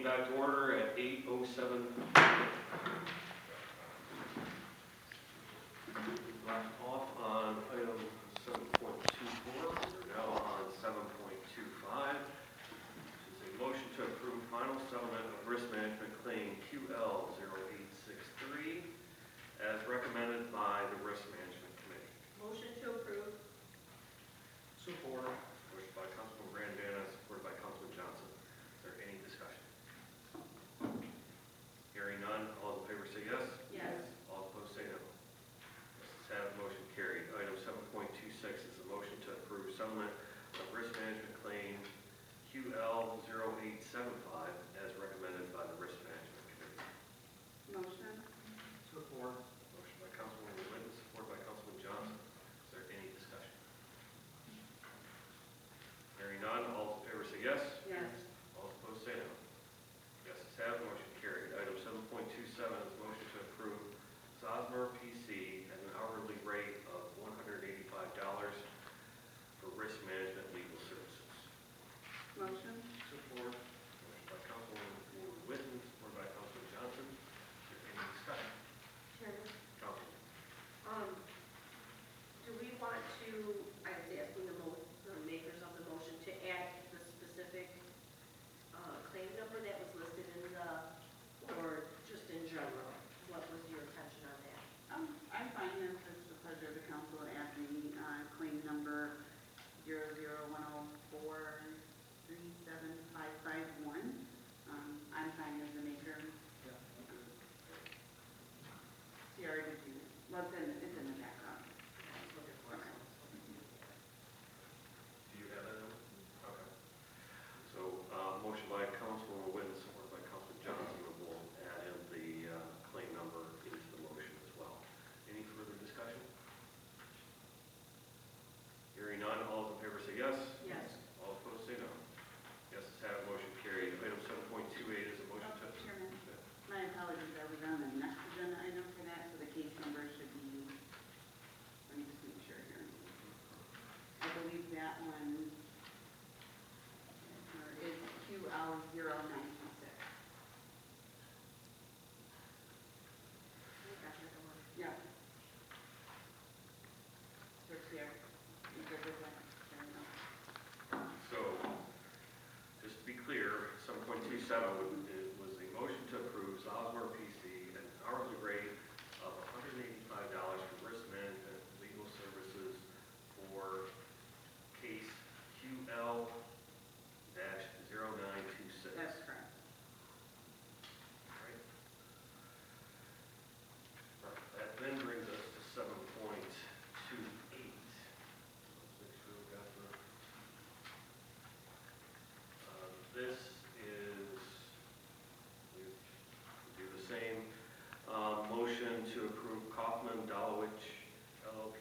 back to order at 8:07. Left off on item 7.24. We're now on 7.25, which is a motion to approve final settlement of risk management claim QL0863 as recommended by the Risk Management Committee. Motion to approve. Support. Motion by Councilman Brandana, supported by Councilman Johnson. Is there any discussion? Hearing none, all in favor say yes. Yes. All opposed say no. Ayes have, motion carried. Item 7.26 is a motion to approve settlement of risk management claim QL0875 as recommended by the Risk Management Committee. Motion. Support. Motion by Councilwoman Whitten, supported by Councilman Johnson. Is there any discussion? Hearing none, all in favor say yes. Yes. All opposed say no. Ayes have, motion carried. Item 7.27 is a motion to approve Zosmer PC at an hourly rate of $185 for risk management legal services. Motion. Support. Motion by Councilwoman Whitten, supported by Councilman Johnson. Is there any discussion? Chairman. Councilman. Do we want to, I was asking the makers of the motion to add the specific claim number that was listed in the, or just in general? What was your intention on that? I'm fine if it's the pleasure of the council to add the claim number 00104375551. I'm fine as the maker. She already did. Well, it's in the background. Okay. Do you have that number? Okay. So, motion by Councilwoman Whitten, supported by Councilman Johnson, will add in the claim number into the motion as well. Any further discussion? Hearing none, all those in favor say yes. Yes. All opposed say no. Yes, have, motion carried. Item 7.28 is a motion to... Chairman, my apologies. I was on the next agenda item for that, so the case number should be, let me just make sure here. I believe that one is QL0926. Yeah. So it's here. You good with that? So, just to be clear, 7.27 was a motion to approve Zosmer PC at an hourly rate of $185 for risk management legal services for case QL-0926. That's correct. Right. That then brings us to 7.28. Let's make sure we got the... this is, we do the same motion to approve Kaufman Dolowich LLP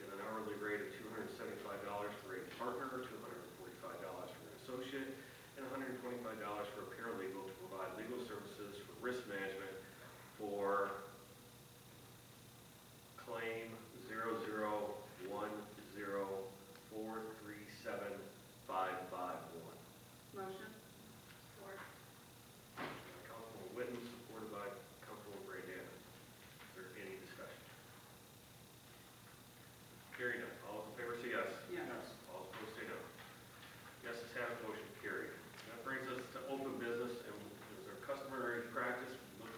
at an hourly rate of $275 for a partner, $245 for an associate, and $125 for a paralegal to provide legal services for risk management for claim 00104375551. Motion? Support. Councilwoman Whitten, supported by Councilwoman Brandana. Is there any discussion? Hearing none. All those in favor say yes. Yes. All opposed say no. Yes, have, motion carried. That brings us to open business, and as our customary practice, we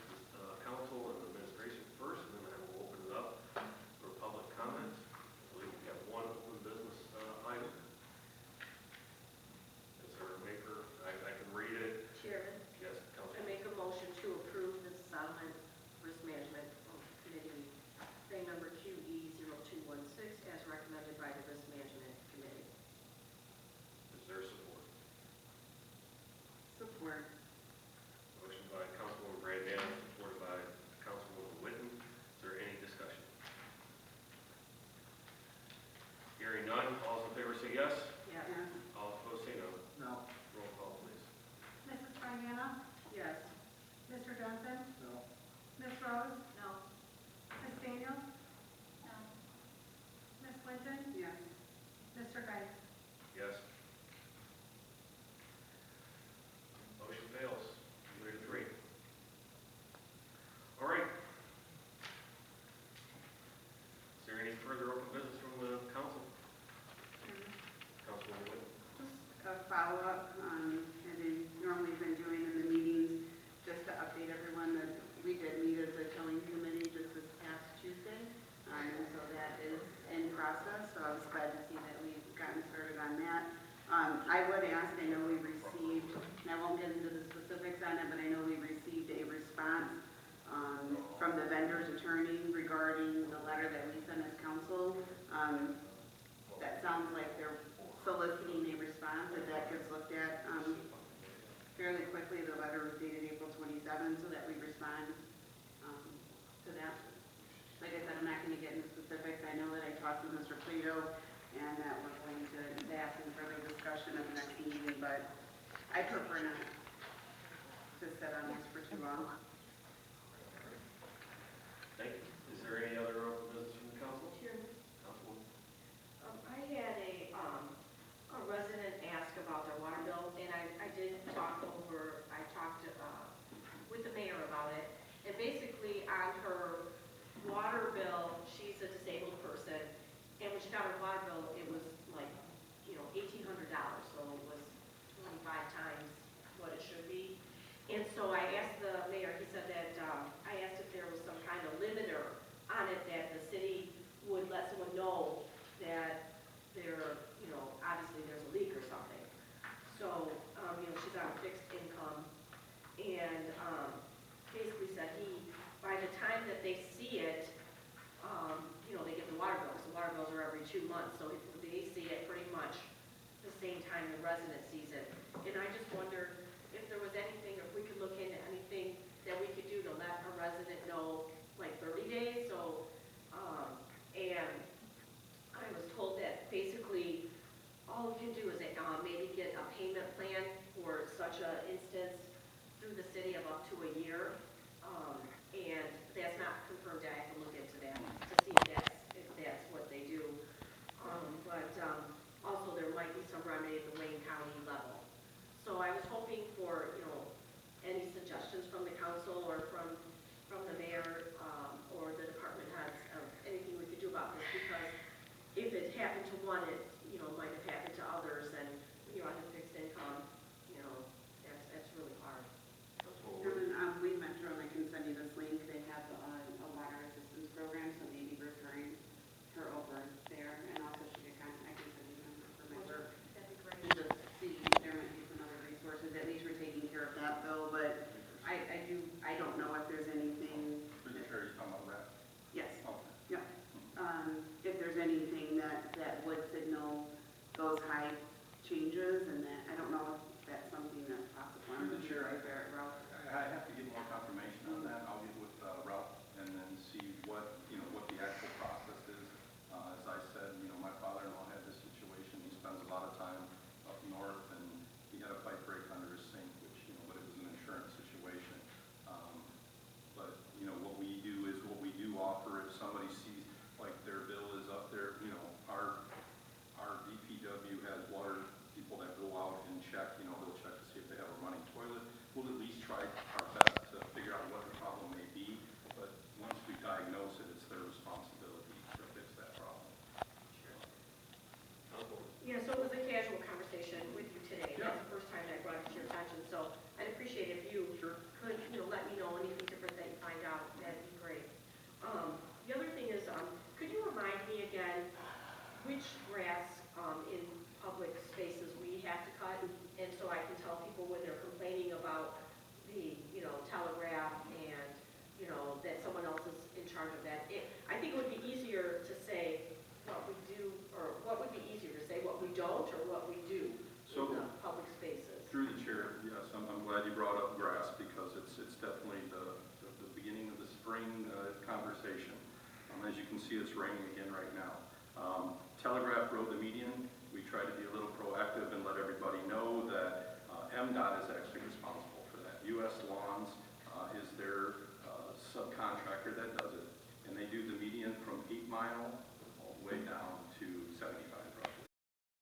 follow-up, as we normally been doing in the meetings, just to update everyone that we did meet as a towing committee just this past Tuesday. And so that is in process, so I was glad to see that we've gotten started on that. I would ask, I know we received, and I won't get into the specifics on it, but I know we received a response from the vendor's attorney regarding the letter that we sent as council. That sounds like they're soliciting a response, that gets looked at fairly quickly. The letter was dated April 27, so that we respond to that. Like I said, I'm not going to get into specifics. I know that I talked with Mr. Plato, and that we're going to ask in further discussion at the next meeting, but I prefer not to sit on this for too long. Thank you. Is there any other open business from the council? Chairman, Councilwoman? I had a resident ask about their water bill, and I did talk with the mayor about it. And basically on her water bill, she's a disabled person, and when she got her water bill, it was like, $1,800, so it was 25 times what it should be. And so I asked the mayor, he said that, I asked if there was some kind of limiter on it that the city would let someone know that there, obviously there's a leak or something. So, she's on a fixed income, and basically said by the time that they see it, they get the water bills. The water bills are every 2 months, so they see it pretty much the same time the resident sees it. And I just wondered if there was anything, if we could look into anything that we could do to let a resident know, like 30 days, so, and I was told that basically all we can do is maybe get a payment plan for such an instance through the city of up to a year. And that's not confirmed. I have to look into that to see if that's what they do. But also there might be some remedy at the Wayne County level. So I was hoping for, any suggestions from the council or from the mayor or the department heads of anything we could do about this, because if it happened to one, it might have happened to others, and on a fixed income, that's really hard. We Metro, and I can send you this link. They have a water assistance program, so maybe referring her over there, and also she could contact. I can send you the number for my work. That'd be great. And just see there might be some other resources. At least we're taking care of that bill, but I don't know if there's anything. For the chair, you're talking about rep? Yes. Okay. Yeah. If there's anything that would signal those high changes, and that, I don't know if that's something that's possible. Through the chair, Ralph. I have to get more confirmation on that. I'll get with Ralph and then see what the actual process is. As I said, my father-in-law had this situation. He spends a lot of time up north, and he had a pipe break under his sink, which, but it was an insurance situation. But, what we do is what we do offer if somebody sees, like, their bill is up there, our DPW has water people that go out and check, they'll check to see if they have a running toilet. We'll at least try our best to figure out what the problem may be, but once we diagnose it, it's their responsibility to fix that problem. Councilwoman? Yeah, so it was a casual conversation with you today. Yeah. That's the first time I brought it to your attention, so I'd appreciate if you could, let me know anything different that you find out. That'd be great. The other thing is, could you remind me again which grass in public spaces we have to cut? And so I can tell people when they're complaining about the, telegraph and, that someone else is in charge of that. I think it would be easier to say what we do, or what would be easier to say what we don't or what we do So, in the public spaces. through the chair, yes, I'm glad you brought up grass, because it's definitely the beginning of the spring conversation. As you can see, it's raining again right now. Telegraph Road, the median, we try to be a little proactive and let everybody know that MDOT is actually responsible for that. U.S. Lawns is their subcontractor that does it, and they do the median from 8 Mile